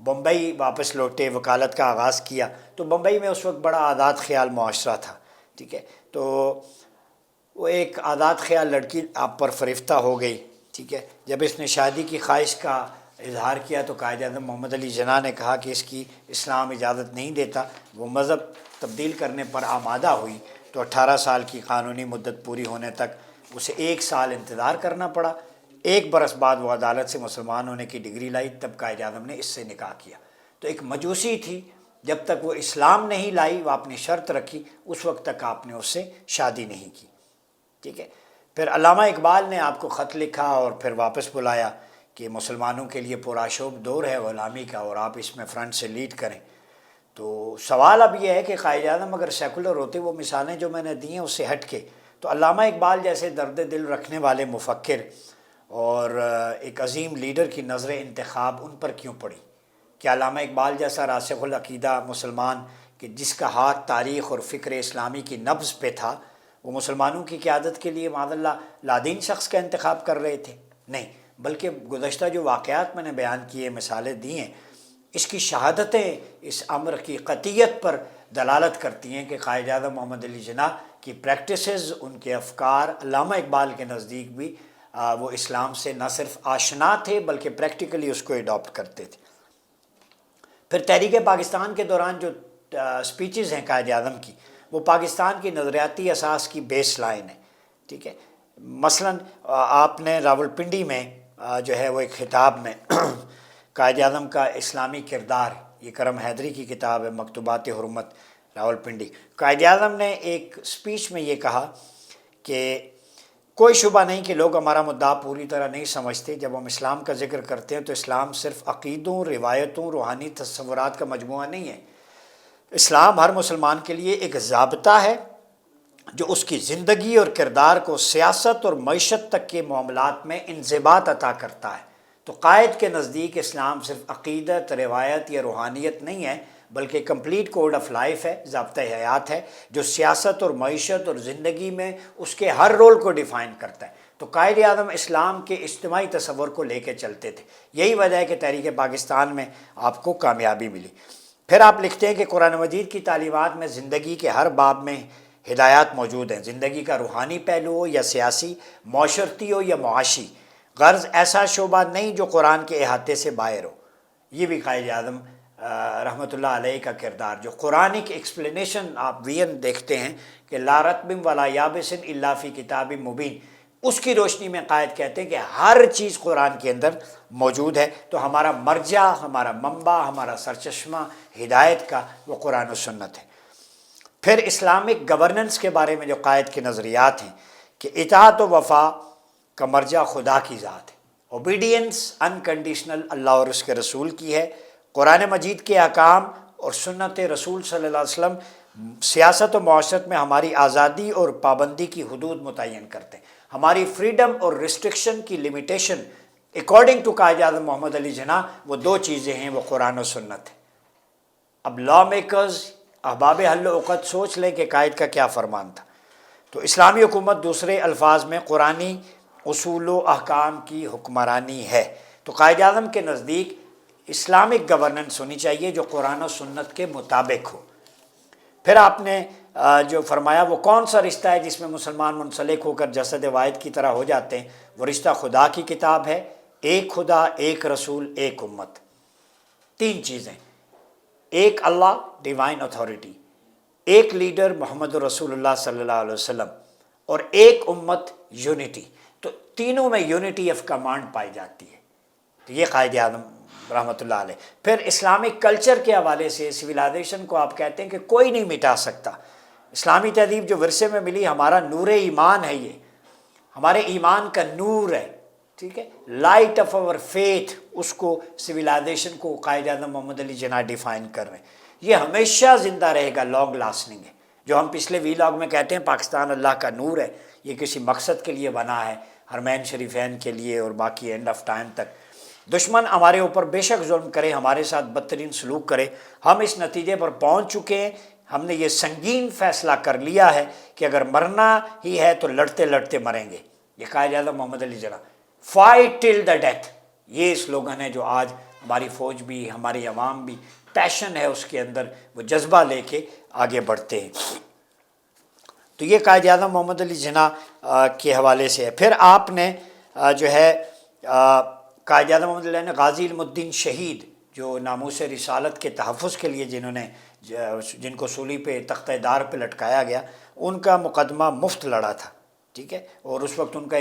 بمبئی واپس لوٹے، وکالت کا آغاز کیا، تو بمبئی میں اس وقت بڑا عادات خیال معاشرہ تھا، ٹھیک ہے، تو وہ ایک عادات خیال لڑکی آپ پر فریفتہ ہو گئی، ٹھیک ہے، جب اس نے شادی کی خواہش کا اظہار کیا تو قائد اعظم محمد علی جناح نے کہا کہ اس کی اسلام اجازت نہیں دیتا، وہ مذہب تبدیل کرنے پر آمادہ ہوئی تو 18 سال کی قانونی مدت پوری ہونے تک اسے 1 سال انتظار کرنا پڑا۔ 1 برس بعد وہ عدالت سے مسلمان ہونے کی ڈگری لائی، تب قائد اعظم نے اس سے نکاح کیا۔ تو ایک مجوسی تھی، جب تک وہ اسلام نہیں لائی، وہ اپنی شرط رکھی، اس وقت تک آپ نے اس سے شادی نہیں کی، ٹھیک ہے۔ پھر علامہ اقبال نے آپ کو خط لکھا اور پھر واپس بلایا کہ مسلمانوں کے لیے پرآشوب دور ہے غلامی کا اور آپ اس میں فرنٹ سے لیڈ کریں۔ تو سوال اب یہ ہے کہ قائد اعظم اگر سیکولر ہوتے، وہ مثالیں جو میں نے دی ہیں اس سے ہٹ کے، تو علامہ اقبال جیسے درد دل رکھنے والے مفکر اور ایک عظیم لیڈر کی نظر انتخاب ان پر کیوں پڑی؟ کہ علامہ اقبال جیسا راسخ العقیدہ مسلمان کہ جس کا ہاتھ تاریخ اور فکر اسلامی کی نبض پہ تھا، وہ مسلمانوں کی قیادت کے لیے معاذ اللہ لادین شخص کا انتخاب کر رہے تھے؟ نہیں، بلکہ گزشتہ جو واقعات میں نے بیان کیے، مثالیں دی ہیں، اس کی شہادتیں اس امر کی قطعیت پر دلالت کرتی ہیں کہ قائد اعظم محمد علی جناح کی پریکٹسز، ان کے افکار علامہ اقبال کے نزدیک بھی وہ اسلام سے نہ صرف آشنا تھے بلکہ پریکٹیکلی اس کو اڈاپٹ کرتے تھے۔ پھر تحریک پاکستان کے دوران جو سپیچز ہیں قائد اعظم کی، وہ پاکستان کی نظریاتی اساس کی بیس لائن ہے، ٹھیک ہے۔ مثلاً آپ نے راولپنڈی میں جو ہے وہ ایک خطاب میں قائد اعظم کا اسلامی کردار، یہ کرم حیدری کی کتاب ہے مکتوبات حرمت راولپنڈی، قائد اعظم نے ایک سپیچ میں یہ کہا کہ کوئی شبہ نہیں کہ لوگ ہمارا مدعا پوری طرح نہیں سمجھتے۔ جب ہم اسلام کا ذکر کرتے ہیں تو اسلام صرف عقیدوں، روایتوں، روحانی تصورات کا مجموعہ نہیں ہے۔ اسلام ہر مسلمان کے لیے ایک ضابطہ ہے جو اس کی زندگی اور کردار کو سیاست اور معیشت تک کے معاملات میں انضباط عطا کرتا ہے۔ تو قائد کے نزدیک اسلام صرف عقیدت، روایت یا روحانیت نہیں ہے، بلکہ کمپلیٹ کوڈ آف لائف ہے، ضابطۂ حیات ہے، جو سیاست اور معیشت اور زندگی میں اس کے ہر رول کو ڈیفائن کرتا ہے۔ تو قائد اعظم اسلام کے اجتماعی تصور کو لے کے چلتے تھے، یہی وجہ ہے کہ تحریک پاکستان میں آپ کو کامیابی ملی۔ پھر آپ لکھتے ہیں کہ قرآن مجید کی تعلیمات میں زندگی کے ہر باب میں ہدایات موجود ہیں، زندگی کا روحانی پہلو ہو یا سیاسی، معاشرتی ہو یا معاشی، غرض ایسا شعبہ نہیں جو قرآن کے احاطے سے باہر ہو۔ یہ بھی قائد اعظم رحمۃ اللہ علیہ کا کردار، جو قرآنک ایکسپلینیشن آپ وین دیکھتے ہیں کہ لا رطب ولا یابس الا فی کتاب مبین، اس کی روشنی میں قائد کہتے ہیں کہ ہر چیز قرآن کے اندر موجود ہے۔ تو ہمارا مرجع، ہمارا منبع، ہمارا سرچشمہ ہدایت کا وہ قرآن و سنت ہے۔ پھر اسلامک گورننس کے بارے میں جو قائد کے نظریات ہیں کہ اطاعت و وفا کا مرجع خدا کی ذات ہے، اوبیڈینس انکنڈیشنل اللہ اور اس کے رسول کی ہے، قرآن مجید کے احکام اور سنت رسول صلی اللہ علیہ وسلم سیاست و معاشرت میں ہماری آزادی اور پابندی کی حدود متعین کرتے ہیں، ہماری فریڈم اور ریسٹرکشن کی لمیٹیشن اکارڈنگ ٹو قائد اعظم محمد علی جناح وہ 2 چیزیں ہیں، وہ قرآن و سنت ہے۔ اب لا میکرز، احباب حل و عقد سوچ لیں کہ قائد کا کیا فرمان تھا۔ تو اسلامی حکومت دوسرے الفاظ میں قرآنی اصول و احکام کی حکمرانی ہے۔ تو قائد اعظم کے نزدیک اسلامک گورننس ہونی چاہیے جو قرآن و سنت کے مطابق ہو۔ پھر آپ نے جو فرمایا وہ کون سا رشتہ ہے جس میں مسلمان منسلک ہو کر جسد واحد کی طرح ہو جاتے ہیں؟ وہ رشتہ خدا کی کتاب ہے، ایک خدا، ایک رسول، ایک امت۔ 3 چیزیں، ایک اللہ ڈیوائن اتھارٹی، ایک لیڈر محمد رسول اللہ صلی اللہ علیہ وسلم، اور ایک امت یونٹی۔ تو تینوں میں یونٹی آف کمانڈ پائی جاتی ہے۔ تو یہ قائد اعظم رحمۃ اللہ علیہ۔ پھر اسلامک کلچر کے حوالے سے سویلائزیشن کو آپ کہتے ہیں کہ کوئی نہیں مٹا سکتا۔ اسلامی تہذیب جو ورثے میں ملی، ہمارا نور ایمان ہے، یہ ہمارے ایمان کا نور ہے، ٹھیک ہے، لائٹ آف اور فیتھ، اس کو سویلائزیشن کو قائد اعظم محمد علی جناح ڈیفائن کر رہے ہیں۔ یہ ہمیشہ زندہ رہے گا، لانگ لاسٹنگ ہے۔ جو ہم پچھلے ویلاگ میں کہتے ہیں پاکستان اللہ کا نور ہے، یہ کسی مقصد کے لیے بنا ہے، حرمین شریفین کے لیے اور باقی اینڈ آف ٹائم تک۔ دشمن ہمارے اوپر بے شک ظلم کرے، ہمارے ساتھ بدترین سلوک کرے، ہم اس نتیجے پر پہنچ چکے ہیں، ہم نے یہ سنگین فیصلہ کر لیا ہے کہ اگر مرنا ہی ہے تو لڑتے لڑتے مریں گے۔ یہ قائد اعظم محمد Ali Jinnah, fight till the death, یہ سلوگن ہے جو آج ہماری فوج بھی، ہماری عوام بھی، پیشن ہے اس کے اندر، وہ جذبہ لے کے آگے بڑھتے ہیں۔ تو یہ قائد اعظم محمد علی جناح کے حوالے سے ہے۔ پھر آپ نے جو ہے قائد اعظم محمد علی نے غازی علم الدین شہید، جو ناموس رسالت کے تحفظ کے لیے جن کو سولی پہ تختہ دار پہ لٹکایا گیا، ان کا مقدمہ مفت لڑا تھا، ٹھیک ہے، اور اس وقت ان کا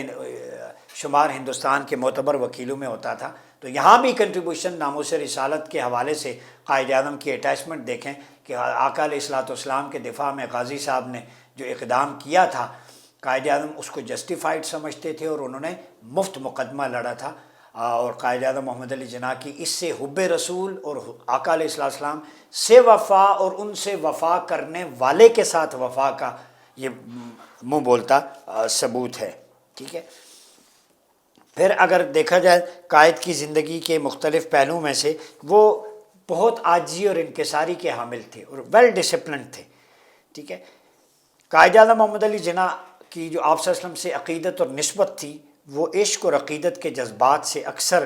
شمار ہندوستان کے معتبر وکیلوں میں ہوتا تھا۔ تو یہاں بھی کنٹریبیوشن ناموس رسالت کے حوالے سے قائد اعظم کی اٹیچمنٹ دیکھیں کہ آقا علیہ الصلوۃ والسلام کے دفاع میں غازی صاحب نے جو اقدام کیا تھا، قائد اعظم اس کو جسٹیفائڈ سمجھتے تھے اور انہوں نے مفت مقدمہ لڑا تھا۔ اور قائد اعظم محمد علی جناح کی اس سے حب رسول اور آقا علیہ الصلوۃ والسلام سے وفا اور ان سے وفا کرنے والے کے ساتھ وفا کا یہ منہ بولتا ثبوت ہے، ٹھیک ہے۔ پھر اگر دیکھا جائے قائد کی زندگی کے مختلف پہلوؤں میں سے، وہ بہت عاجزی اور انکساری کے حامل تھے اور ویل ڈسپلنڈ تھے، ٹھیک ہے۔ قائد اعظم محمد علی جناح کی جو آپ صلی اللہ علیہ وسلم سے عقیدت اور نسبت تھی، وہ عشق اور عقیدت کے جذبات سے اکثر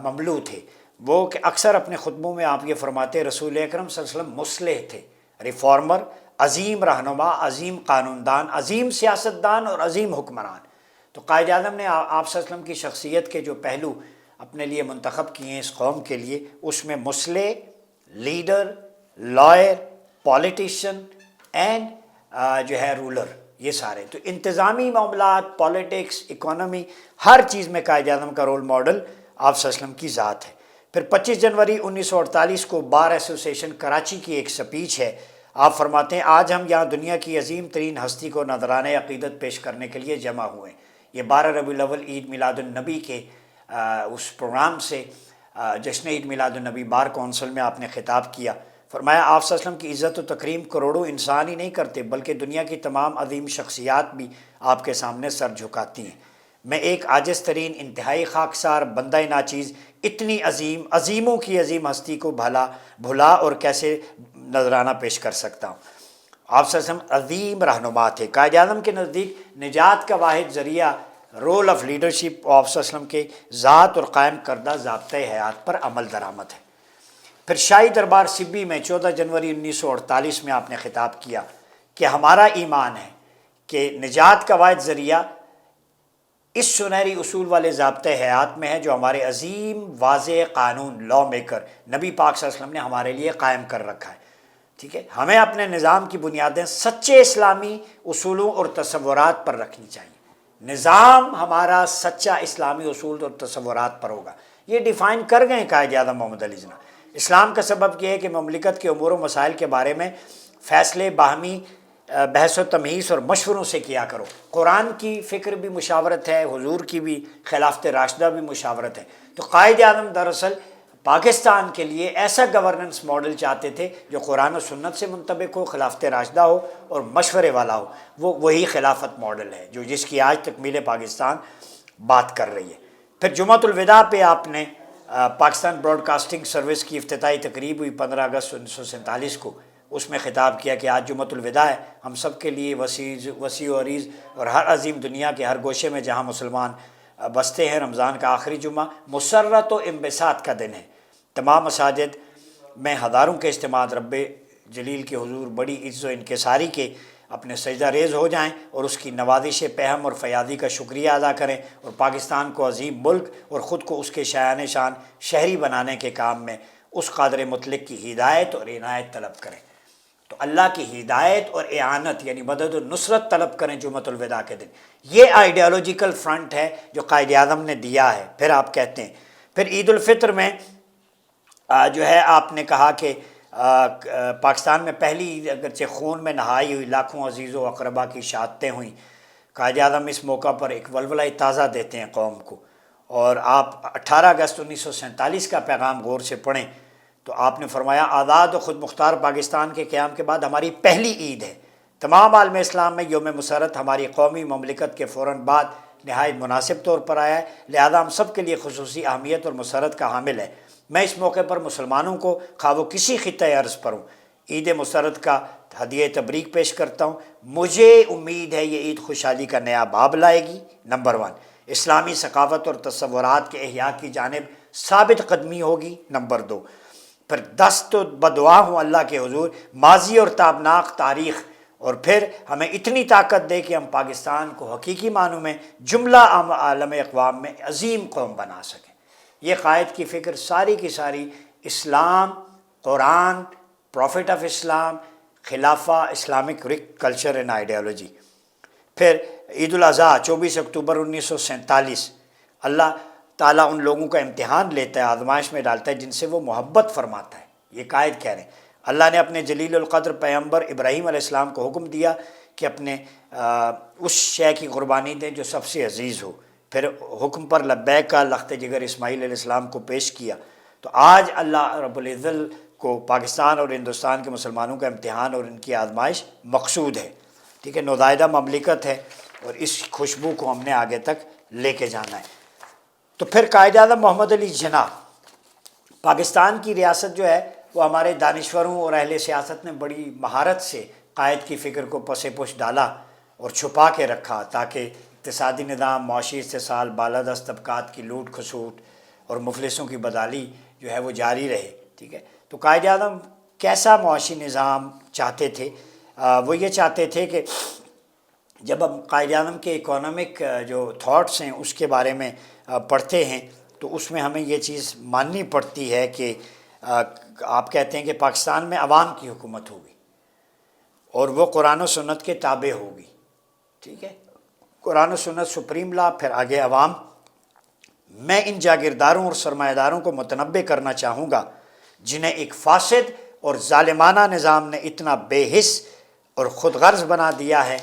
مملو تھے۔ وہ کہ اکثر اپنے خطبوں میں آپ یہ فرماتے، رسول اکرم صلی اللہ علیہ وسلم مصلح تھے، ریفارمر، عظیم رہنما، عظیم قانون دان، عظیم سیاست دان اور عظیم حکمران۔ تو قائد اعظم نے آپ صلی اللہ علیہ وسلم کی شخصیت کے جو پہلو اپنے لیے منتخب کیے ہیں اس قوم کے لیے، اس میں مصلح، لیڈر، لائر، پولیٹیشین اینڈ جو ہے رولر، یہ سارے۔ تو انتظامی معاملات، پولیٹکس، اکانومی، ہر چیز میں قائد اعظم کا رول ماڈل آپ صلی اللہ علیہ وسلم کی ذات ہے۔ پھر 25 جنوری 1948 کو بار ایسوسیشن کراچی کی ایک سپیچ ہے، آپ فرماتے ہیں، آج ہم یہاں دنیا کی عظیم ترین ہستی کو نذرانۂ عقیدت پیش کرنے کے لیے جمع ہوئے ہیں۔ یہ 12 ربیع الاول عید میلاد النبی کے اس پروگرام سے جشن عید میلاد النبی بار کونسل میں آپ نے خطاب کیا۔ فرمایا، آپ صلی اللہ علیہ وسلم کی عزت و تکریم کروڑوں انسان ہی نہیں کرتے، بلکہ دنیا کی تمام عظیم شخصیات بھی آپ کے سامنے سر جھکاتی ہیں۔ میں ایک عاجز ترین، انتہائی خاکسار بندہ ناچیز اتنی عظیم، عظیموں کی عظیم ہستی کو بھلا اور کیسے نذرانہ پیش کر سکتا ہوں۔ آپ صلی اللہ علیہ وسلم عظیم رہنما تھے۔ قائد اعظم کے نزدیک نجات کا واحد ذریعہ رول آف لیڈرشپ آپ صلی اللہ علیہ وسلم کے ذات اور قائم کردہ ضابطۂ حیات پر عمل درآمد ہے۔ پھر شاہی دربار سبی میں 14 جنوری 1948 میں آپ نے خطاب کیا کہ ہمارا ایمان ہے کہ نجات کا واحد ذریعہ اس سنہری اصول والے ضابطۂ حیات میں ہے جو ہمارے عظیم واضح قانون لا میکر نبی پاک صلی اللہ علیہ وسلم نے ہمارے لیے قائم کر رکھا ہے، ٹھیک ہے۔ ہمیں اپنے نظام کی بنیادیں سچے اسلامی اصولوں اور تصورات پر رکھنی چاہیے۔ نظام ہمارا سچا اسلامی اصول اور تصورات پر ہوگا، یہ ڈیفائن کر گئے قائد اعظم محمد علی جناح۔ اسلام کا سبب یہ ہے کہ مملکت کے امور و مسائل کے بارے میں فیصلے باہمی بحث و تمہیس اور مشوروں سے کیا کرو۔ قرآن کی فکر بھی مشاورت ہے، حضور کی بھی خلافت راشدہ بھی مشاورت ہے۔ تو قائد اعظم دراصل پاکستان کے لیے ایسا گورننس ماڈل چاہتے تھے جو قرآن و سنت سے منطبق ہو، خلافت راشدہ ہو اور مشورے والا ہو۔ وہی خلافت ماڈل ہے جس کی آج تکمیل پاکستان بات کر رہی ہے۔ پھر جمعۃ الوداع پہ آپ نے پاکستان براڈ کاسٹنگ سروس کی افتتاحی تقریب ہوئی 15 اگست 1947 کو، اس میں خطاب کیا کہ آج جمعۃ الوداع ہے، ہم سب کے لیے وسیع و عریض اور ہر عظیم دنیا کے ہر گوشے میں جہاں مسلمان بستے ہیں، رمضان کا آخری جمعہ مسرت و انبساط کا دن ہے۔ تمام مساجد میں ہزاروں کے اجتماعات رب جلیل کے حضور بڑی عز و انکساری کے اپنے سجدہ ریز ہو جائیں اور اس کی نوازش پہم اور فیاضی کا شکریہ ادا کریں اور پاکستان کو عظیم ملک اور خود کو اس کے شایان شان شہری بنانے کے کام میں اس قادر مطلق کی ہدایت اور عنایت طلب کریں۔ تو اللہ کی ہدایت اور اعانت یعنی مدد و نصرت طلب کریں جمعۃ الوداع کے دن۔ یہ آئیڈیالوجیکل فرنٹ ہے جو قائد اعظم نے دیا ہے۔ پھر آپ کہتے ہیں، پھر عید الفطر میں جو ہے آپ نے کہا کہ پاکستان میں پہلی عید اگرچہ خون میں نہائی ہوئی لاکھوں عزیز و اقربا کی شہادتیں ہوئیں۔ قائد اعظم اس موقع پر ایک ولولہ تازہ دیتے ہیں قوم کو، اور آپ 18 اگست 1947 کا پیغام غور سے پڑھیں تو آپ نے فرمایا، آزاد و خود مختار پاکستان کے قیام کے بعد ہماری پہلی عید ہے۔ تمام عالم اسلام میں یوم مسرت ہماری قومی مملکت کے فوراً بعد نہایت مناسب طور پر آیا ہے، لہذا ہم سب کے لیے خصوصی اہمیت اور مسرت کا حامل ہے۔ میں اس موقع پر مسلمانوں کو خواہ وہ کسی خطۂ ارض پر ہوں عید مسرت کا ہدیہ تبریک پیش کرتا ہوں۔ مجھے امید ہے یہ عید خوشحالی کا نیا باب لائے گی۔ نمبر 1، اسلامی ثقافت اور تصورات کے احیاء کی جانب ثابت قدمی ہوگی، نمبر 2 پھر دست بدعا ہوں اللہ کے حضور ماضی اور تابناک تاریخ، اور پھر ہمیں اتنی طاقت دے کہ ہم پاکستان کو حقیقی معنوں میں جملہ عالم اقوام میں عظیم قوم بنا سکیں۔ یہ قائد کی فکر ساری کی ساری اسلام، قرآن، پروفٹ آف اسلام، خلافہ، اسلامک کلچر اینڈ آئیڈیالوجی۔ پھر عید الاضحیٰ 24 اکتوبر 1947، اللہ تعالیٰ ان لوگوں کا امتحان لیتا ہے، آزمائش میں ڈالتا ہے جن سے وہ محبت فرماتا ہے۔ یہ قائد کہہ رہے ہیں اللہ نے اپنے جلیل القدر پیغمبر ابراہیم علیہ السلام کو حکم دیا کہ اپنے اس شے کی قربانی دیں جو سب سے عزیز ہو، پھر حکم پر لبیک کا لخت جگر اسماعیل علیہ السلام کو پیش کیا۔ تو آج اللہ رب العزت کو پاکستان اور ہندوستان کے مسلمانوں کا امتحان اور ان کی آزمائش مقصود ہے، ٹھیک ہے، نوزائیدہ مملکت ہے، اور اس خوشبو کو ہم نے آگے تک لے کے جانا ہے۔ تو پھر قائد اعظم محمد علی جناح، پاکستان کی ریاست جو ہے وہ ہمارے دانشوروں اور اہل سیاست نے بڑی مہارت سے قائد کی فکر کو پس پش ڈالا اور چھپا کے رکھا تاکہ اقتصادی نظام، معاشی استحصال، بالادست طبقات کی لوٹ کھسوٹ اور مفلسوں کی بدحالی جو ہے وہ جاری رہے، ٹھیک ہے۔ تو قائد اعظم کیسا معاشی نظام چاہتے تھے؟ وہ یہ چاہتے تھے کہ جب ہم قائد اعظم کے اکانومک جو تھاٹس ہیں اس کے بارے میں پڑھتے ہیں تو اس میں ہمیں یہ چیز ماننی پڑتی ہے کہ آپ کہتے ہیں کہ پاکستان میں عوام کی حکومت ہوگی اور وہ قرآن و سنت کے تابع ہوگی، ٹھیک ہے، قرآن و سنت سپریم لا، پھر آگے عوام۔ میں ان جاگیرداروں اور سرمایہ داروں کو متنبع کرنا چاہوں گا جنہیں ایک فاسد اور ظالمانہ نظام نے اتنا بے حس اور خود غرض بنا دیا ہے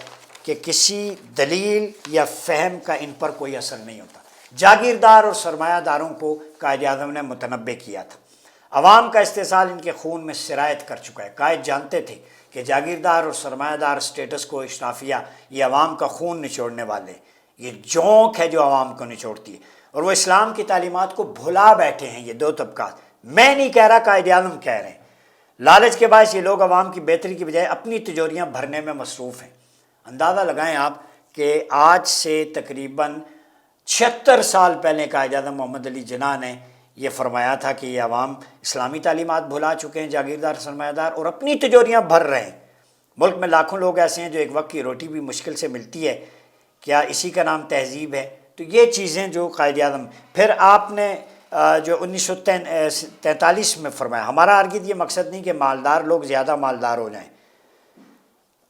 کہ کسی دلیل یا فہم کا ان پر کوئی اثر نہیں ہوتا۔ جاگیردار اور سرمایہ داروں کو قائد اعظم نے متنبع کیا تھا۔ عوام کا استحصال ان کے خون میں سرایت کر چکا ہے۔ قائد جانتے تھے کہ جاگیردار اور سرمایہ دار اسٹیٹس کو اشرافیہ یہ عوام کا خون نچوڑنے والے ہیں، یہ جونک ہے جو عوام کو نچوڑتی ہے، اور وہ اسلام کی تعلیمات کو بھلا بیٹھے ہیں۔ یہ دو طبقات، میں نہیں کہہ رہا، قائد اعظم کہہ رہے ہیں۔ لالچ کے باعث یہ لوگ عوام کی بہتری کی بجائے اپنی تجوریاں بھرنے میں مصروف ہیں۔ اندازہ لگائیں آپ کہ آج سے تقریباً 76 سال پہلے قائد اعظم محمد علی جناح نے یہ فرمایا تھا کہ یہ عوام اسلامی تعلیمات بھلا چکے ہیں، جاگیردار سرمایہ دار، اور اپنی تجوریاں بھر رہے ہیں۔ ملک میں لاکھوں لوگ ایسے ہیں جو ایک وقت کی روٹی بھی مشکل سے ملتی ہے، کیا اسی کا نام تہذیب ہے؟ تو یہ چیزیں جو قائد اعظم، پھر آپ نے جو 1943 میں فرمایا، ہمارا ہرگز یہ مقصد نہیں کہ مالدار لوگ زیادہ مالدار ہو جائیں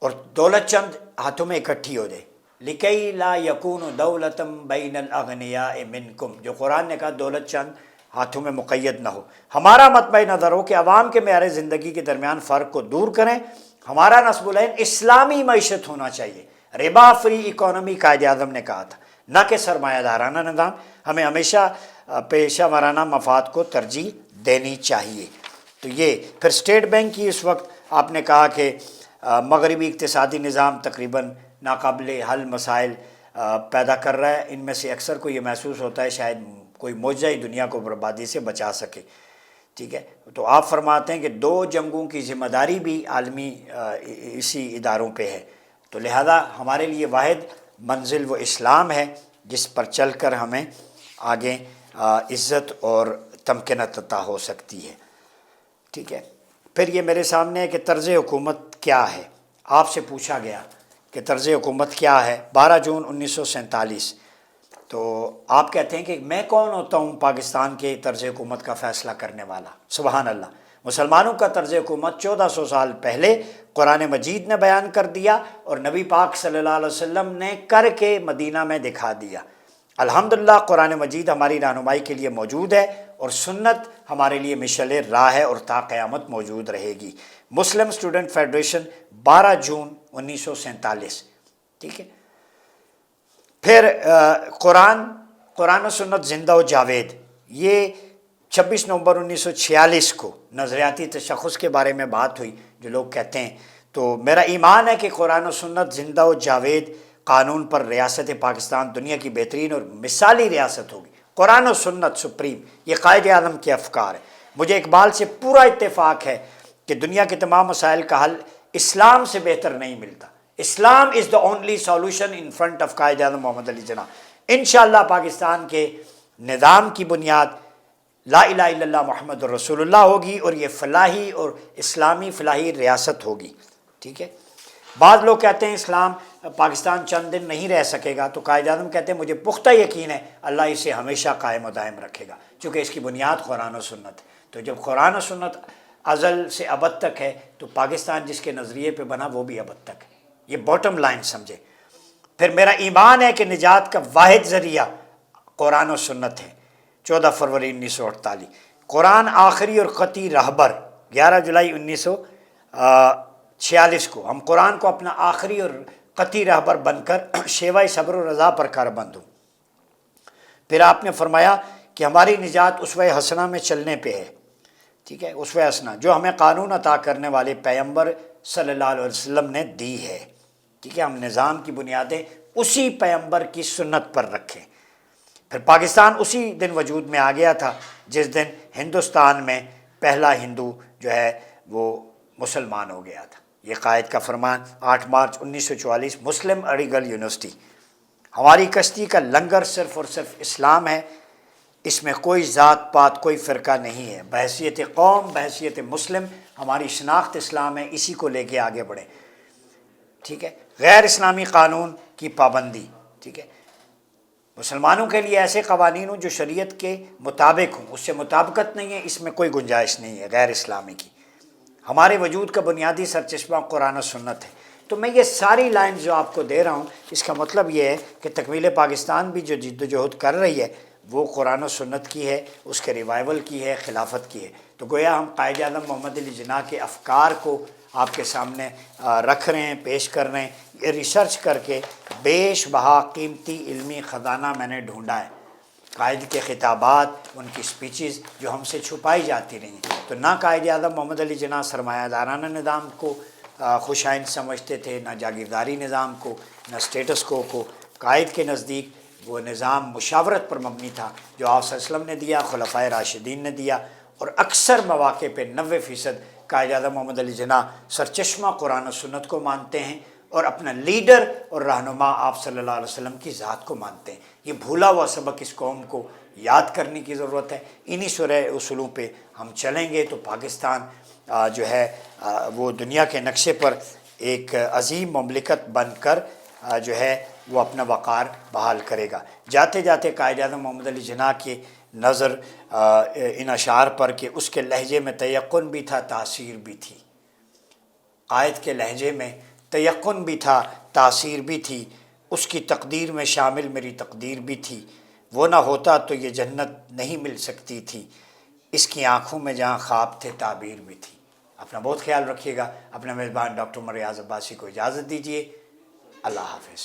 اور دولت چند ہاتھوں میں اکٹھی ہو جائے، لِكَيْ لَا يَكُونُ دَوْلَةً بَيْنَ الْأَغْنِيَاءِ مِنْكُمْ، جو قرآن نے کہا دولت چند ہاتھوں میں مقید نہ ہو۔ ہمارا مطمع نظر ہو کہ عوام کے معیار زندگی کے درمیان فرق کو دور کریں۔ ہمارا نصب العین اسلامی معیشت ہونا چاہیے، ربا فری اکانومی قائد اعظم نے کہا تھا، نہ کہ سرمایہ دارانہ نظام۔ ہمیں ہمیشہ پیشہ ورانہ مفاد کو ترجیح دینی چاہیے۔ تو یہ پھر اسٹیٹ بینک کی اس وقت آپ نے کہا کہ مغربی اقتصادی نظام تقریباً ناقابل حل مسائل پیدا کر رہا ہے، ان میں سے اکثر کو یہ محسوس ہوتا ہے شاید کوئی معجزہ ہی دنیا کو بربادی سے بچا سکے، ٹھیک ہے۔ تو آپ فرماتے ہیں کہ 2 جنگوں کی ذمہ داری بھی عالمی اسی اداروں پہ ہے، تو لہذا ہمارے لیے واحد منزل وہ اسلام ہے جس پر چل کر ہمیں آگے عزت اور تمکنت عطا ہو سکتی ہے، ٹھیک ہے۔ پھر یہ میرے سامنے ہے کہ طرز حکومت کیا ہے، آپ سے پوچھا گیا کہ طرز حکومت کیا ہے 12 جون 1947۔ تو آپ کہتے ہیں کہ میں کون ہوتا ہوں پاکستان کے طرز حکومت کا فیصلہ کرنے والا؟ سبحان اللہ، مسلمانوں کا طرز حکومت 1400 سال پہلے قرآن مجید نے بیان کر دیا اور نبی پاک صلی اللہ علیہ وسلم نے کر کے مدینہ میں دکھا دیا۔ الحمدللہ قرآن مجید ہماری رہنمائی کے لیے موجود ہے اور سنت ہمارے لیے مشعل راہ ہے اور تا قیامت موجود رہے گی۔ مسلم اسٹوڈنٹ فیڈریشن 12 جون 1947، ٹھیک ہے۔ پھر قرآن و سنت زندہ و جاوید، یہ 26 نومبر 1946 کو نظریاتی تشخص کے بارے میں بات ہوئی جو لوگ کہتے ہیں، تو میرا ایمان ہے کہ قرآن و سنت زندہ و جاوید قانون پر ریاست پاکستان دنیا کی بہترین اور مثالی ریاست ہوگی۔ قرآن و سنت سپریم، یہ قائد اعظم کے افکار ہیں۔ مجھے اقبال سے پورا اتفاق ہے کہ دنیا کے تمام مسائل کا حل اسلام سے بہتر نہیں ملتا۔ Islam is the only solution in front of Quaid Azam محمد علی جناح۔ انشاءاللہ پاکستان کے نظام کی بنیاد لا الہ الا اللہ محمد رسول اللہ ہوگی، اور یہ فلاحی اور اسلامی فلاحی ریاست ہوگی، ٹھیک ہے۔ بعض لوگ کہتے ہیں اسلام پاکستان چند دن نہیں رہ سکے گا، تو قائد اعظم کہتے ہیں مجھے پختہ یقین ہے اللہ اسے ہمیشہ قائم و دائم رکھے گا، چونکہ اس کی بنیاد قرآن و سنت ہے۔ تو جب قرآن و سنت ازل سے ابد تک ہے تو پاکستان جس کے نظریے پہ بنا وہ بھی ابد تک ہے، یہ باٹم لائن سمجھے۔ پھر میرا ایمان ہے کہ نجات کا واحد ذریعہ قرآن و سنت ہے۔ 14 فروری 1948، قرآن آخری اور قطعی رہبر، 11 جولائی 1946 کو ہم قرآن کو اپنا آخری اور قطعی رہبر بن کر شیوہ صبر و رضا پر کاربند ہوں۔ پھر آپ نے فرمایا کہ ہماری نجات اسوہ حسنہ میں چلنے پہ ہے، ٹھیک ہے، اسوہ حسنہ جو ہمیں قانون عطا کرنے والے پیغمبر صلی اللہ علیہ وسلم نے دی ہے، ٹھیک ہے، ہم نظام کی بنیادیں اسی پیغمبر کی سنت پر رکھیں۔ پھر پاکستان اسی دن وجود میں آ گیا تھا جس دن ہندوستان میں پہلا ہندو جو ہے وہ مسلمان ہو گیا تھا۔ یہ قائد کا فرمان 8 مارچ 1944، مسلم علی گڑھ یونیورسٹی۔ ہماری کشتی کا لنگر صرف اور صرف اسلام ہے، اس میں کوئی ذات پات کوئی فرقہ نہیں ہے، بحیثیت قوم بحیثیت مسلم ہماری شناخت اسلام ہے، اسی کو لے کے آگے بڑھیں، ٹھیک ہے۔ غیر اسلامی قانون کی پابندی، ٹھیک ہے، مسلمانوں کے لیے ایسے قوانین ہوں جو شریعت کے مطابق ہوں، اس سے مطابقت نہیں ہے، اس میں کوئی گنجائش نہیں ہے غیر اسلامی کی۔ ہمارے وجود کا بنیادی سرچشمہ قرآن و سنت ہے۔ تو میں یہ ساری لائن جو آپ کو دے رہا ہوں، اس کا مطلب یہ ہے کہ تکمیل پاکستان بھی جو جد و جہد کر رہی ہے وہ قرآن و سنت کی ہے، اس کے ریوائول کی ہے، خلافت کی ہے۔ تو گویا ہم قائد اعظم محمد علی جناح کے افکار کو آپ کے سامنے رکھ رہے ہیں، پیش کر رہے ہیں۔ یہ ریسرچ کر کے بیش بہا قیمتی علمی خزانہ میں نے ڈھونڈا ہے، قائد کے خطابات، ان کی سپیچز جو ہم سے چھپائی جاتی رہیں۔ تو نہ قائد اعظم محمد علی جناح سرمایہ دارانہ نظام کو خوش آئند سمجھتے تھے، نہ جاگیرداری نظام کو، نہ سٹیٹس کو۔ قائد کے نزدیک وہ نظام مشاورت پر مبنی تھا جو آپ صلی اللہ علیہ وسلم نے دیا، خلفائے راشدین نے دیا، اور اکثر مواقع پہ 90% قائد اعظم محمد علی جناح سرچشمہ قرآن و سنت کو مانتے ہیں، اور اپنا لیڈر اور رہنما آپ صلی اللہ علیہ وسلم کی ذات کو مانتے ہیں۔ یہ بھولا ہوا سبق اس قوم کو یاد کرنے کی ضرورت ہے۔ انہی شرع اصولوں پہ ہم چلیں گے تو پاکستان جو ہے وہ دنیا کے نقشے پر ایک عظیم مملکت بن کر جو ہے وہ اپنا وقار بحال کرے گا۔ جاتے جاتے قائد اعظم محمد علی جناح کی نظر ان اشعار پر کہ اس کے لہجے میں تیقن بھی تھا، تاثیر بھی تھی۔ قائد کے لہجے میں تیقن بھی تھا، تاثیر بھی تھی، اس کی تقدیر میں شامل میری تقدیر بھی تھی، وہ نہ ہوتا تو یہ جنت نہیں مل سکتی تھی، اس کی آنکھوں میں جہاں خواب تھے تعبیر بھی تھی۔ اپنا بہت خیال رکھیے گا۔ اپنے میزبان ڈاکٹر عمر ریاض عباسی کو اجازت دیجیے۔ اللہ حافظ۔